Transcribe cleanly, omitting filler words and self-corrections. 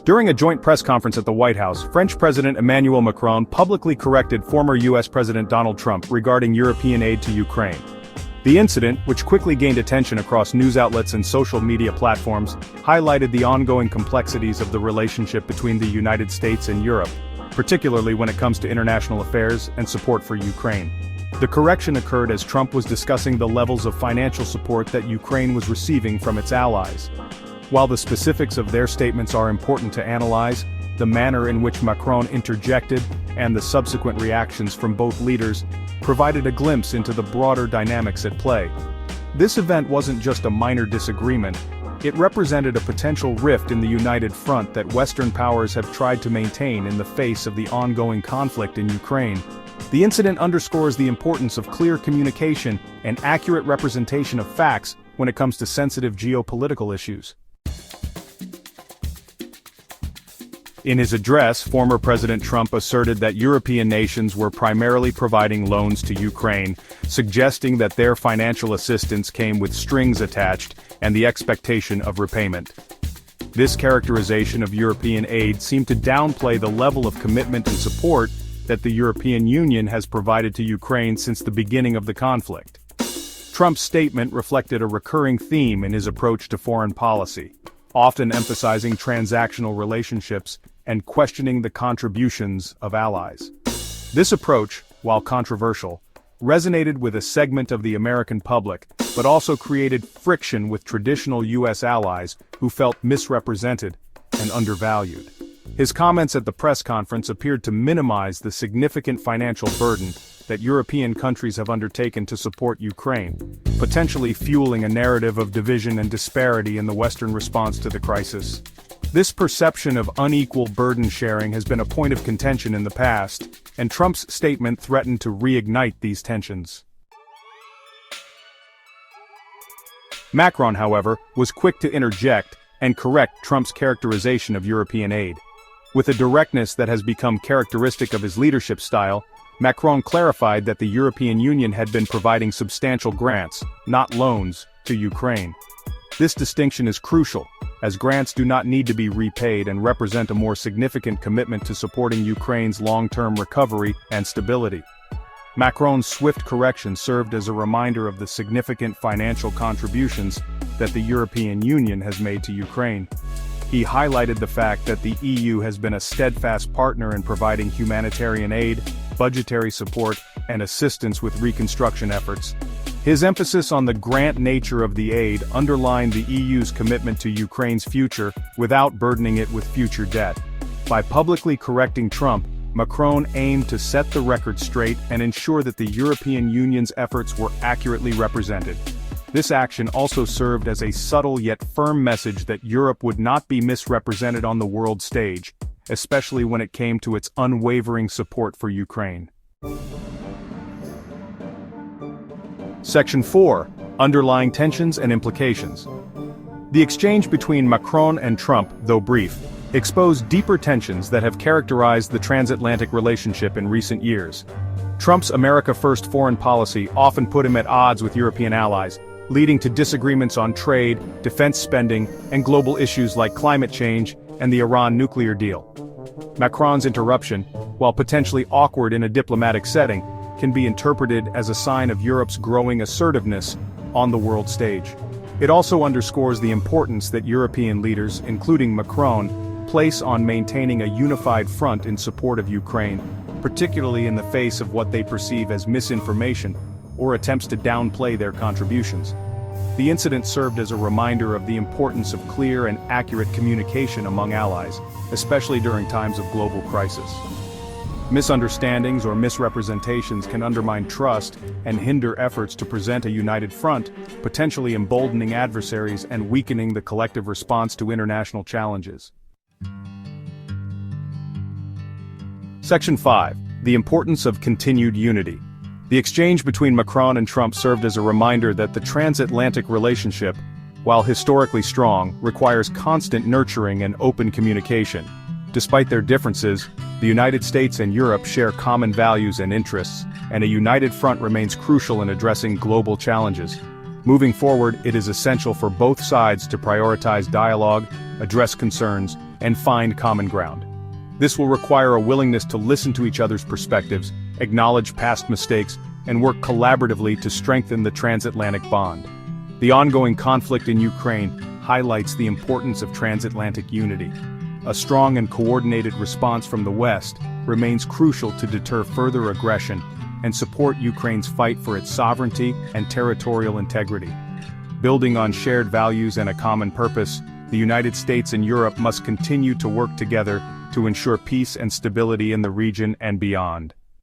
During a joint press conference at the White House, French President Emmanuel Macron publicly corrected former U.S. President Donald Trump regarding European aid to Ukraine. The incident, which quickly gained attention across news outlets and social media platforms, highlighted the ongoing complexities of the relationship between the United States and Europe, particularly when it comes to international affairs and support for Ukraine. The correction occurred as Trump was discussing the levels of financial support that Ukraine was receiving from its allies. While the specifics of their statements are important to analyze, the manner in which Macron interjected and the subsequent reactions from both leaders provided a glimpse into the broader dynamics at play. This event wasn't just a minor disagreement, it represented a potential rift in the united front that Western powers have tried to maintain in the face of the ongoing conflict in Ukraine. The incident underscores the importance of clear communication and accurate representation of facts when it comes to sensitive geopolitical issues. In his address, former President Trump asserted that European nations were primarily providing loans to Ukraine, suggesting that their financial assistance came with strings attached and the expectation of repayment. This characterization of European aid seemed to downplay the level of commitment and support that the European Union has provided to Ukraine since the beginning of the conflict. Trump's statement reflected a recurring theme in his approach to foreign policy, often emphasizing transactional relationships and questioning the contributions of allies. This approach, while controversial, resonated with a segment of the American public, but also created friction with traditional U.S. allies who felt misrepresented and undervalued. His comments at the press conference appeared to minimize the significant financial burden that European countries have undertaken to support Ukraine, potentially fueling a narrative of division and disparity in the Western response to the crisis. This perception of unequal burden sharing has been a point of contention in the past, and Trump's statement threatened to reignite these tensions. Macron, however, was quick to interject and correct Trump's characterization of European aid. With a directness that has become characteristic of his leadership style, Macron clarified that the European Union had been providing substantial grants, not loans, to Ukraine. This distinction is crucial, as grants do not need to be repaid and represent a more significant commitment to supporting Ukraine's long-term recovery and stability. Macron's swift correction served as a reminder of the significant financial contributions that the European Union has made to Ukraine. He highlighted the fact that the EU has been a steadfast partner in providing humanitarian aid, budgetary support, and assistance with reconstruction efforts. His emphasis on the grant nature of the aid underlined the EU's commitment to Ukraine's future without burdening it with future debt. By publicly correcting Trump, Macron aimed to set the record straight and ensure that the European Union's efforts were accurately represented. This action also served as a subtle yet firm message that Europe would not be misrepresented on the world stage, especially when it came to its unwavering support for Ukraine. Section 4. Underlying tensions and implications. The exchange between Macron and Trump, though brief, exposed deeper tensions that have characterized the transatlantic relationship in recent years. Trump's America First foreign policy often put him at odds with European allies, leading to disagreements on trade, defense spending, and global issues like climate change and the Iran nuclear deal. Macron's interruption, while potentially awkward in a diplomatic setting, can be interpreted as a sign of Europe's growing assertiveness on the world stage. It also underscores the importance that European leaders, including Macron, place on maintaining a unified front in support of Ukraine, particularly in the face of what they perceive as misinformation or attempts to downplay their contributions. The incident served as a reminder of the importance of clear and accurate communication among allies, especially during times of global crisis. Misunderstandings or misrepresentations can undermine trust and hinder efforts to present a united front, potentially emboldening adversaries and weakening the collective response to international challenges. Section 5. The importance of continued unity. The exchange between Macron and Trump served as a reminder that the transatlantic relationship, while historically strong, requires constant nurturing and open communication. Despite their differences, the United States and Europe share common values and interests, and a united front remains crucial in addressing global challenges. Moving forward, it is essential for both sides to prioritize dialogue, address concerns, and find common ground. This will require a willingness to listen to each other's perspectives, acknowledge past mistakes, and work collaboratively to strengthen the transatlantic bond. The ongoing conflict in Ukraine highlights the importance of transatlantic unity. A strong and coordinated response from the West remains crucial to deter further aggression and support Ukraine's fight for its sovereignty and territorial integrity. Building on shared values and a common purpose, the United States and Europe must continue to work together to ensure peace and stability in the region and beyond.